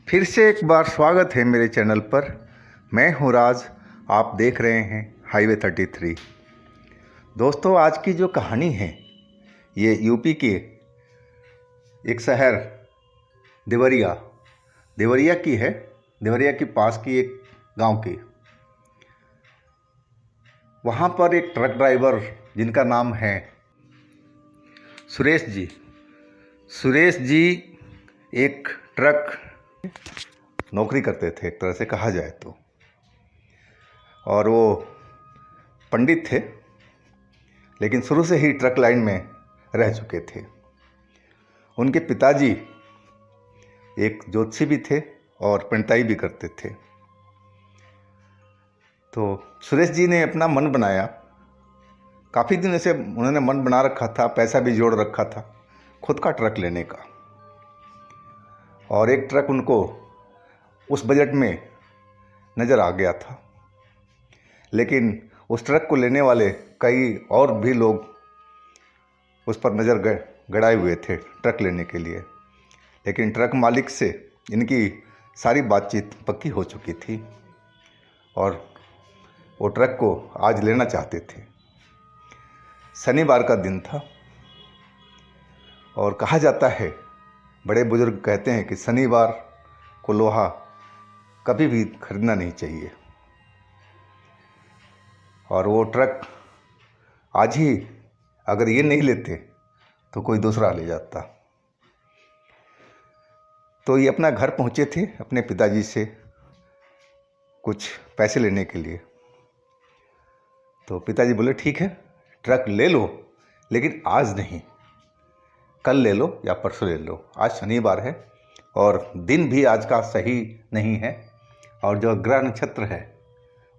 फिर से एक बार स्वागत है मेरे चैनल पर। मैं हूँ राज, आप देख रहे हैं हाईवे 33। दोस्तों, आज की जो कहानी है ये यूपी के एक शहर देवरिया की है। देवरिया के पास की एक गांव की। वहाँ पर एक ट्रक ड्राइवर जिनका नाम है सुरेश जी एक ट्रक नौकरी करते थे, एक तरह से कहा जाए तो। और वो पंडित थे, लेकिन शुरू से ही ट्रक लाइन में रह चुके थे। उनके पिताजी एक ज्योतिषी भी थे और पंडिताई भी करते थे। तो सुरेश जी ने अपना मन बनाया। काफ़ी दिन से उन्होंने मन बना रखा था, पैसा भी जोड़ रखा था खुद का ट्रक लेने का। और एक ट्रक उनको उस बजट में नज़र आ गया था। लेकिन उस ट्रक को लेने वाले कई और भी लोग उस पर नज़र गड़ाए हुए थे ट्रक लेने के लिए। लेकिन ट्रक मालिक से इनकी सारी बातचीत पक्की हो चुकी थी और वो ट्रक को आज लेना चाहते थे। शनिवार का दिन था और कहा जाता है, बड़े बुजुर्ग कहते हैं कि शनिवार को लोहा कभी भी खरीदना नहीं चाहिए। और वो ट्रक आज ही अगर ये नहीं लेते तो कोई दूसरा ले जाता। तो ये अपना घर पहुंचे थे अपने पिताजी से कुछ पैसे लेने के लिए। तो पिताजी बोले, ठीक है ट्रक ले लो, लेकिन आज नहीं, कल ले लो या परसों ले लो। आज शनिवार है और दिन भी आज का सही नहीं है, और जो ग्रह नक्षत्र है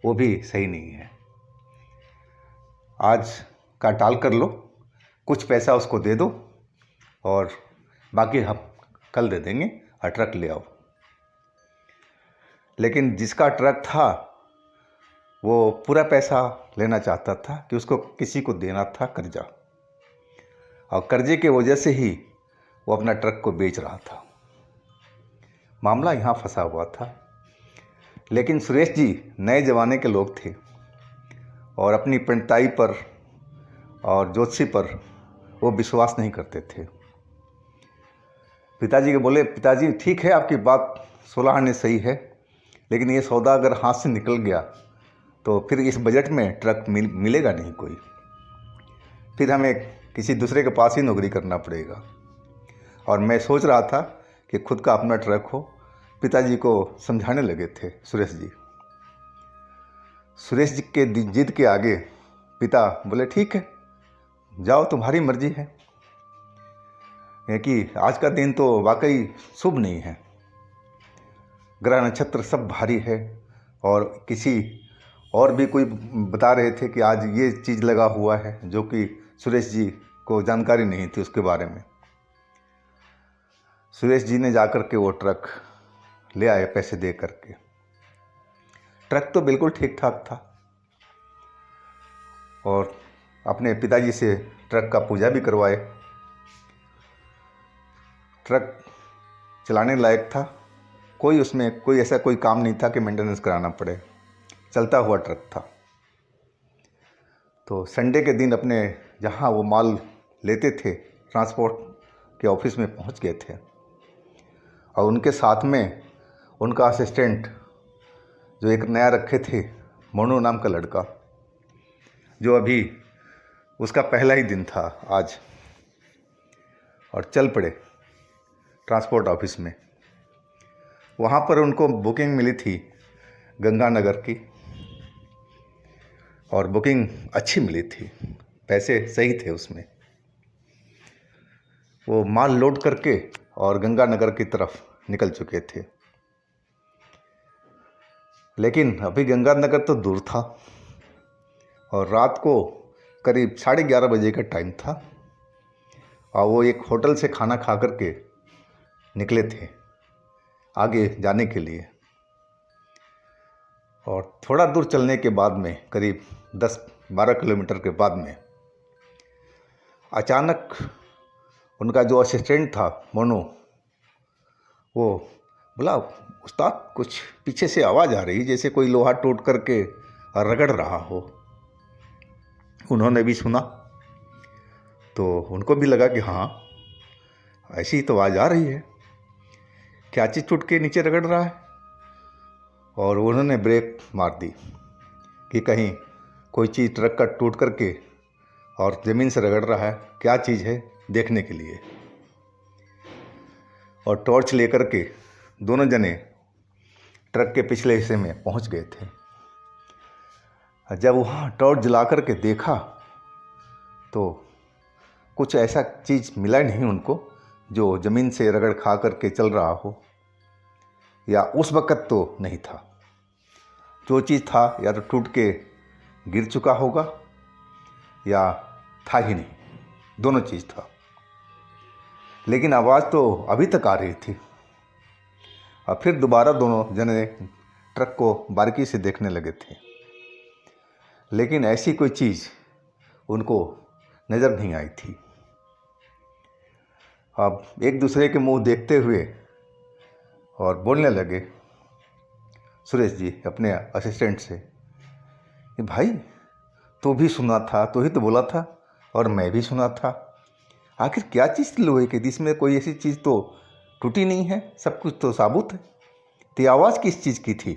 वो भी सही नहीं है। आज का टाल कर लो, कुछ पैसा उसको दे दो और बाकी हम कल दे देंगे और ट्रक ले आओ। लेकिन जिसका ट्रक था वो पूरा पैसा लेना चाहता था कि उसको किसी को देना था कर्जा, और कर्जे के वजह से ही वो अपना ट्रक को बेच रहा था। मामला यहाँ फंसा हुआ था। लेकिन सुरेश जी नए ज़माने के लोग थे और अपनी पंडिताई पर और ज्योतिषी पर वो विश्वास नहीं करते थे। पिताजी के बोले, पिताजी ठीक है आपकी बात 16 आने सही है, लेकिन ये सौदा अगर हाथ से निकल गया तो फिर इस बजट में ट्रक मिलेगा नहीं कोई, फिर हमें किसी दूसरे के पास ही नौकरी करना पड़ेगा। और मैं सोच रहा था कि खुद का अपना ट्रक हो। पिताजी को समझाने लगे थे सुरेश जी के जिद के आगे पिता बोले, ठीक है जाओ, तुम्हारी मर्जी है। कि आज का दिन तो वाकई शुभ नहीं है, ग्रह नक्षत्र सब भारी है। और किसी और भी कोई बता रहे थे कि आज ये चीज़ लगा हुआ है, जो कि सुरेश जी को जानकारी नहीं थी उसके बारे में। सुरेश जी ने जाकर के वो ट्रक ले आए पैसे दे करके। ट्रक तो बिल्कुल ठीक ठाक था और अपने पिताजी से ट्रक का पूजा भी करवाए। ट्रक चलाने लायक था, कोई उसमें कोई ऐसा कोई काम नहीं था कि मेंटेनेंस कराना पड़े, चलता हुआ ट्रक था। तो संडे के दिन अपने जहाँ वो माल लेते थे ट्रांसपोर्ट के ऑफिस में पहुँच गए थे, और उनके साथ में उनका असिस्टेंट जो एक नया रखे थे, मोनू नाम का लड़का, जो अभी उसका पहला ही दिन था आज। और चल पड़े ट्रांसपोर्ट ऑफिस में। वहाँ पर उनको बुकिंग मिली थी गंगानगर की, और बुकिंग अच्छी मिली थी, पैसे सही थे उसमें। वो माल लोड करके और गंगानगर की तरफ निकल चुके थे। लेकिन अभी गंगानगर तो दूर था और रात को करीब 11:30 बजे का टाइम था, और वो एक होटल से खाना खा करके निकले थे आगे जाने के लिए। और थोड़ा दूर चलने के बाद में, करीब 10-12 किलोमीटर के बाद में, अचानक उनका जो असिस्टेंट था मोनू, वो बोला उस्ताद कुछ पीछे से आवाज़ आ रही जैसे कोई लोहा टूट करके रगड़ रहा हो। उन्होंने भी सुना तो उनको भी लगा कि हाँ ऐसी ही तो आवाज़ आ रही है, क्या चीज़ टूट के नीचे रगड़ रहा है। और उन्होंने ब्रेक मार दी कि कहीं कोई चीज़ ट्रक का टूट करके और ज़मीन से रगड़ रहा है, क्या चीज़ है देखने के लिए। और टॉर्च लेकर के दोनों जने ट्रक के पिछले हिस्से में पहुंच गए थे। जब वहाँ टॉर्च जला करके देखा तो कुछ ऐसा चीज़ मिला नहीं उनको जो ज़मीन से रगड़ खा करके चल रहा हो, या उस वक़्त तो नहीं था। जो चीज़ था या तो टूट के गिर चुका होगा या था ही नहीं, दोनों चीज़ था। लेकिन आवाज़ तो अभी तक आ रही थी। और फिर दोबारा दोनों जने ट्रक को बारीकी से देखने लगे थे, लेकिन ऐसी कोई चीज़ उनको नज़र नहीं आई थी। अब एक दूसरे के मुंह देखते हुए और बोलने लगे सुरेश जी अपने असिस्टेंट से कि भाई तू भी सुना था, तू ही तो बोला था और मैं भी सुना था, आखिर क्या चीज़ थी लोहे की, जिसमें कोई ऐसी चीज़ तो टूटी नहीं है, सब कुछ तो साबुत है। तो आवाज़ किस चीज़ की थी?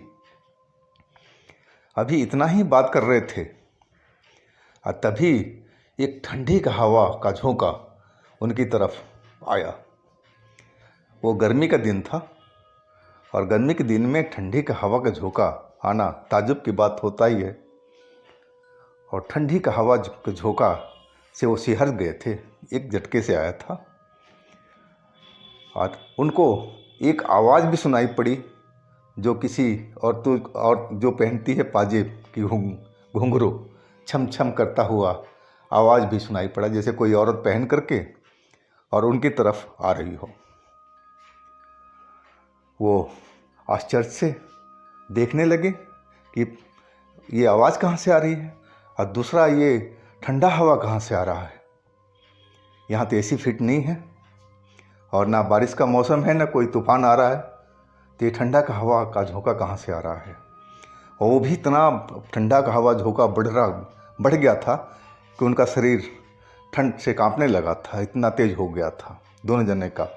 अभी इतना ही बात कर रहे थे और तभी एक ठंडी का हवा का झोंका उनकी तरफ आया। वो गर्मी का दिन था और गर्मी के दिन में ठंडी का हवा का झोंका आना ताज्जुब की बात होता ही है। और ठंडी का हवा का झोंका से वो सिहर गए थे, एक झटके से आया था। और उनको एक आवाज़ भी सुनाई पड़ी जो किसी और जो पहनती है पाजेब की घुंघरू, छम छम करता हुआ आवाज़ भी सुनाई पड़ा, जैसे कोई औरत पहन करके और उनकी तरफ आ रही हो। वो आश्चर्य से देखने लगे कि ये आवाज़ कहाँ से आ रही है और दूसरा ये ठंडा हवा कहाँ से आ रहा है। यहाँ तो एसी फिट नहीं है और ना बारिश का मौसम है, ना कोई तूफान आ रहा है, तो ये ठंडा का हवा का झोंका कहाँ से आ रहा है। और वो भी इतना ठंडा का हवा झोंका बढ़ गया था कि उनका शरीर ठंड से कांपने लगा था, इतना तेज हो गया था दोनों जने का।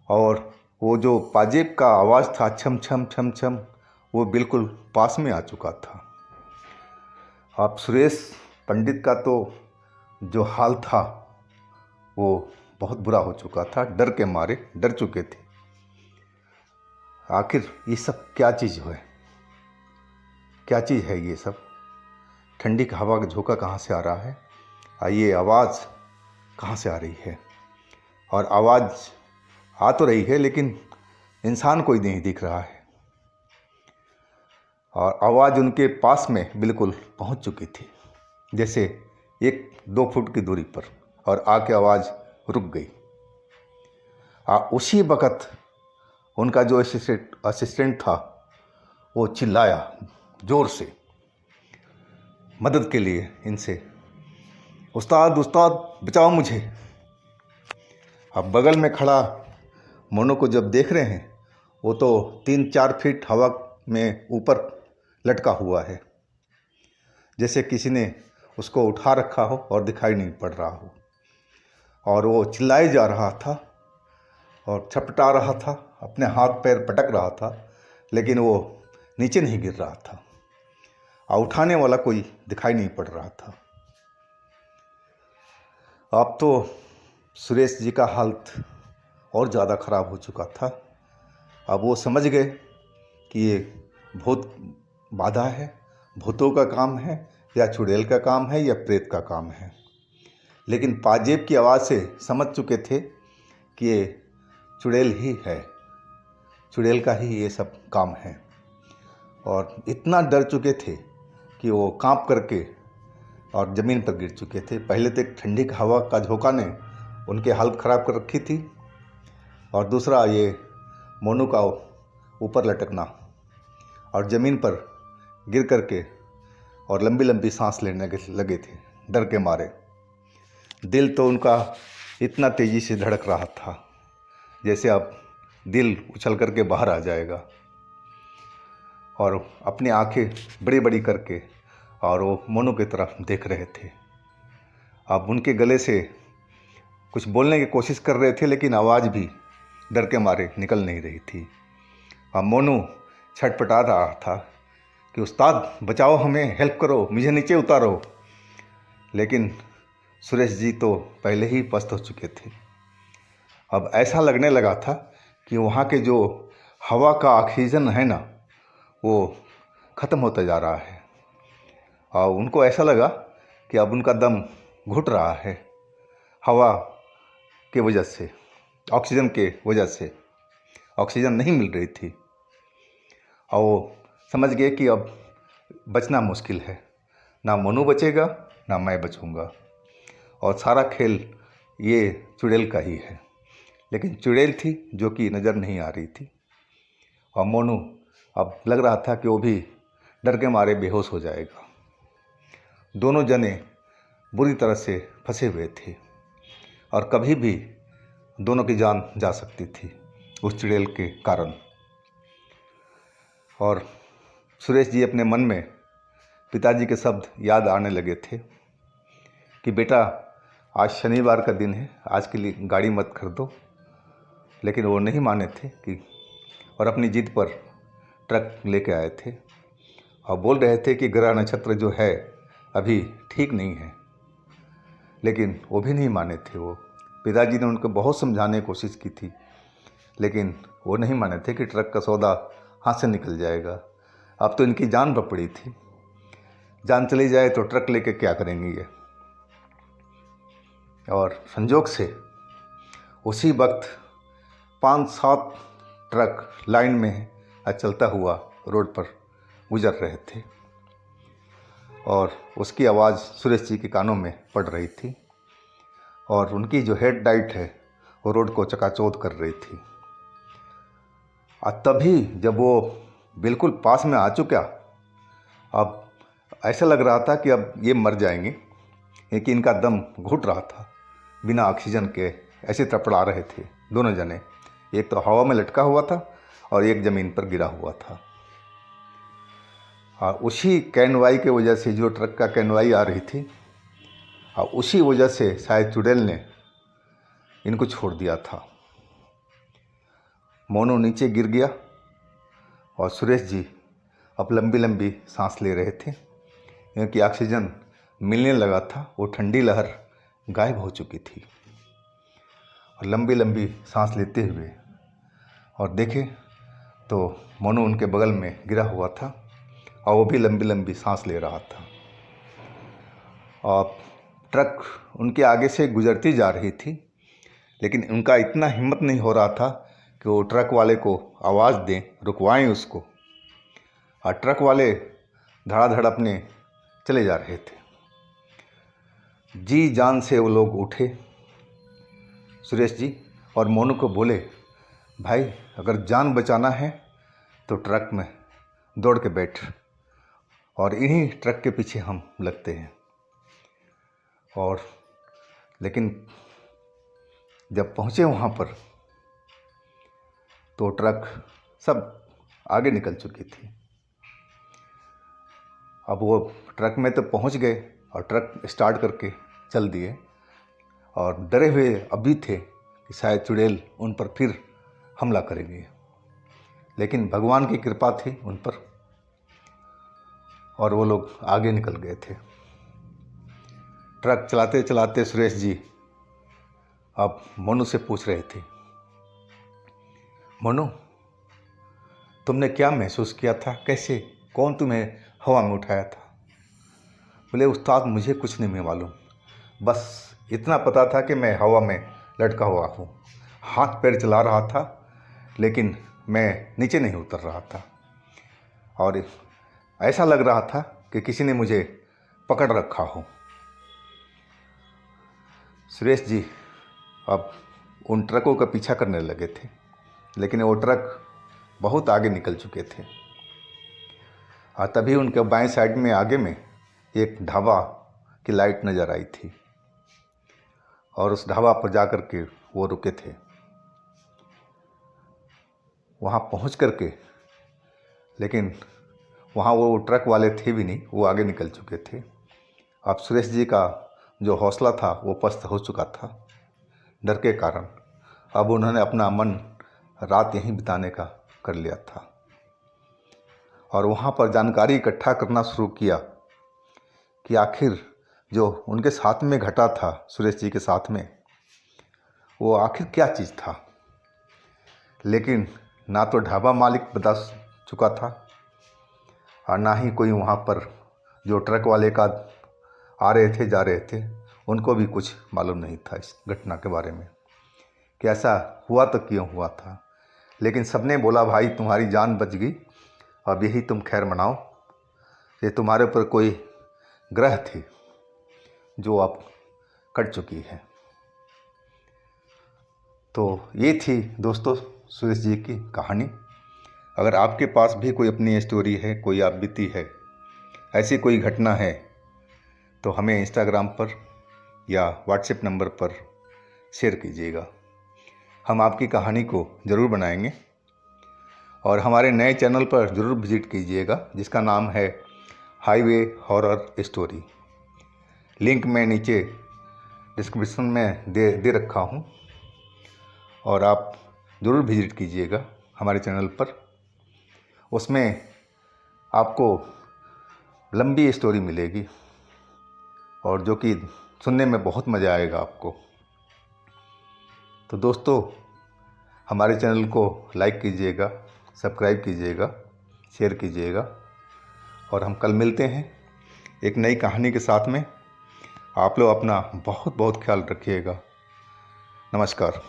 और वो जो पाजेब का आवाज़ था छम छम छम छम, वो बिल्कुल पास में आ चुका था। अब सुरेश पंडित का तो जो हाल था वो बहुत बुरा हो चुका था, डर के मारे डर चुके थे। आखिर ये सब क्या चीज़ है, क्या चीज़ है ये सब? ठंडी हवा का झोंका कहाँ से आ रहा है और ये आवाज़ कहाँ से आ रही है? और आवाज़ आ तो रही है लेकिन इंसान कोई नहीं दिख रहा है। और आवाज़ उनके पास में बिल्कुल पहुंच चुकी थी, जैसे 1-2 फुट की दूरी पर, और आके आवाज़ रुक गई। उसी वक़्त उनका जो असिस्टेंट था वो चिल्लाया ज़ोर से मदद के लिए इनसे, उस्ताद उस्ताद बचाओ मुझे। अब बगल में खड़ा मोनू को जब देख रहे हैं, वो तो 3-4 फीट हवा में ऊपर लटका हुआ है, जैसे किसी ने उसको उठा रखा हो और दिखाई नहीं पड़ रहा हो। और वो चिल्लाए जा रहा था और छटपटा रहा था, अपने हाथ पैर पटक रहा था, लेकिन वो नीचे नहीं गिर रहा था और उठाने वाला कोई दिखाई नहीं पड़ रहा था। अब तो सुरेश जी का हालत और ज़्यादा ख़राब हो चुका था। अब वो समझ गए कि ये भूत बाधा है, भूतों का काम है या चुड़ैल का काम है या प्रेत का काम है। लेकिन पाजेब की आवाज़ से समझ चुके थे कि ये चुड़ैल ही है, चुड़ैल का ही ये सब काम है। और इतना डर चुके थे कि वो कांप करके और ज़मीन पर गिर चुके थे। पहले तो एक ठंडी हवा का झोंका ने उनकी हालत ख़राब कर रखी थी, और दूसरा ये मोनू का ऊपर लटकना और ज़मीन पर गिर करके और लंबी लंबी सांस लेने लगे थे डर के मारे। दिल तो उनका इतना तेज़ी से धड़क रहा था जैसे अब दिल उछल करके बाहर आ जाएगा। और अपनी आंखें बड़ी बड़ी करके और वो मोनू की तरफ देख रहे थे। अब उनके गले से कुछ बोलने की कोशिश कर रहे थे, लेकिन आवाज़ भी डर के मारे निकल नहीं रही थी। अब मोनू छटपटा रहा था कि उस्ताद बचाओ, हमें हेल्प करो, मुझे नीचे उतारो। लेकिन सुरेश जी तो पहले ही पस्त हो चुके थे। अब ऐसा लगने लगा था कि वहाँ के जो हवा का ऑक्सीजन है ना, वो ख़त्म होता जा रहा है। और उनको ऐसा लगा कि अब उनका दम घुट रहा है हवा के वजह से, ऑक्सीजन के वजह से ऑक्सीजन नहीं मिल रही थी। और वो समझ गए कि अब बचना मुश्किल है, ना मोनू बचेगा ना मैं बचूंगा, और सारा खेल ये चुड़ैल का ही है। लेकिन चुड़ैल थी जो कि नज़र नहीं आ रही थी, और मोनू अब लग रहा था कि वो भी डर के मारे बेहोश हो जाएगा। दोनों जने बुरी तरह से फंसे हुए थे और कभी भी दोनों की जान जा सकती थी उस चुड़ैल के कारण। और सुरेश जी अपने मन में पिताजी के शब्द याद आने लगे थे कि बेटा आज शनिवार का दिन है, आज के लिए गाड़ी मत खरीदो। लेकिन वो नहीं माने थे कि, और अपनी जिद पर ट्रक लेके आए थे और बोल रहे थे कि ग्रह नक्षत्र जो है अभी ठीक नहीं है। लेकिन वो भी नहीं माने थे। वो पिताजी ने उनको बहुत समझाने की कोशिश की थी, लेकिन वो नहीं माने थे कि ट्रक का सौदा हाथ से निकल जाएगा। अब तो इनकी जान पर पड़ी थी, जान चली जाए तो ट्रक लेके क्या करेंगे ये। और संजोग से उसी वक्त 5-7 ट्रक लाइन में चलता हुआ रोड पर गुजर रहे थे और उसकी आवाज़ सुरेश जी के कानों में पड़ रही थी, और उनकी जो हेड लाइट है वो रोड को चकाचौंध कर रही थी। और तभी जब वो बिल्कुल पास में आ चुका, अब ऐसा लग रहा था कि अब ये मर जाएंगे, क्योंकि इनका दम घुट रहा था। बिना ऑक्सीजन के ऐसे तड़पड़ा रहे थे दोनों जने, एक तो हवा में लटका हुआ था और एक ज़मीन पर गिरा हुआ था। और उसी कैनवाई के वजह से, जो ट्रक का कैनवाई आ रही थी, और उसी वजह से शायद चुड़ैल ने इनको छोड़ दिया था। मोनू नीचे गिर गया और सुरेश जी अब लंबी लंबी सांस ले रहे थे, क्योंकि ऑक्सीजन मिलने लगा था। वो ठंडी लहर गायब हो चुकी थी। और लंबी लंबी सांस लेते हुए और देखे तो मोनू उनके बगल में गिरा हुआ था और वो भी लंबी लंबी सांस ले रहा था। और ट्रक उनके आगे से गुजरती जा रही थी, लेकिन उनका इतना हिम्मत नहीं हो रहा था कि वो ट्रक वाले को आवाज़ दें, रुकवाएं उसको। और ट्रक वाले धड़ाधड़ अपने चले जा रहे थे। जी जान से वो लोग उठे, सुरेश जी, और मोनू को बोले, भाई अगर जान बचाना है तो ट्रक में दौड़ के बैठ, और इन्हीं ट्रक के पीछे हम लगते हैं। और लेकिन जब पहुँचे वहाँ पर तो ट्रक सब आगे निकल चुकी थी। अब वो ट्रक में तो पहुँच गए और ट्रक स्टार्ट करके चल दिए, और डरे हुए अभी थे कि शायद चुड़ैल उन पर फिर हमला करेंगे। लेकिन भगवान की कृपा थी उन पर, और वो लोग आगे निकल गए थे। ट्रक चलाते चलाते सुरेश जी अब मोनू से पूछ रहे थे, मोनू तुमने क्या महसूस किया था, कैसे, कौन तुम्हें हवा में उठाया था? बोले, उस्ताद मुझे कुछ नहीं मालूम, बस इतना पता था कि मैं हवा में लटका हुआ हूँ, हाथ पैर चला रहा था, लेकिन मैं नीचे नहीं उतर रहा था, और ऐसा लग रहा था कि किसी ने मुझे पकड़ रखा हो। सुरेश जी अब उन ट्रकों का पीछा करने लगे थे, लेकिन वो ट्रक बहुत आगे निकल चुके थे। और तभी उनके बाएं साइड में आगे में एक ढाबा की लाइट नज़र आई थी, और उस ढाबा पर जा कर के वो रुके थे। वहाँ पहुँच कर के, लेकिन वहाँ वो ट्रक वाले थे भी नहीं, वो आगे निकल चुके थे। अब सुरेश जी का जो हौसला था वो पस्त हो चुका था डर के कारण। अब उन्होंने अपना मन रात यहीं बिताने का कर लिया था और वहाँ पर जानकारी इकट्ठा करना शुरू किया कि आखिर जो उनके साथ में घटा था, सुरेश जी के साथ में, वो आखिर क्या चीज़ था। लेकिन ना तो ढाबा मालिक बता चुका था और ना ही कोई वहाँ पर जो ट्रक वाले का आ रहे थे जा रहे थे, उनको भी कुछ मालूम नहीं था इस घटना के बारे में कि ऐसा हुआ तो क्यों हुआ था। लेकिन सबने बोला भाई तुम्हारी जान बच गई, अब यही तुम खैर मनाओ, ये तुम्हारे ऊपर कोई ग्रह थी जो अब कट चुकी है। तो ये थी दोस्तों सुरेश जी की कहानी। अगर आपके पास भी कोई अपनी स्टोरी है, कोई आप बीती है, ऐसी कोई घटना है, तो हमें इंस्टाग्राम पर या व्हाट्सएप नंबर पर शेयर कीजिएगा। हम आपकी कहानी को ज़रूर बनाएंगे और हमारे नए चैनल पर ज़रूर विज़िट कीजिएगा जिसका नाम है हाईवे हॉरर स्टोरी। लिंक मैं नीचे डिस्क्रिप्शन में दे रखा हूँ और आप ज़रूर विज़िट कीजिएगा हमारे चैनल पर। उसमें आपको लंबी स्टोरी मिलेगी और जो कि सुनने में बहुत मज़ा आएगा आपको। तो दोस्तों हमारे चैनल को लाइक कीजिएगा, सब्सक्राइब कीजिएगा, शेयर कीजिएगा और हम कल मिलते हैं एक नई कहानी के साथ में। आप लोग अपना बहुत बहुत ख्याल रखिएगा। नमस्कार।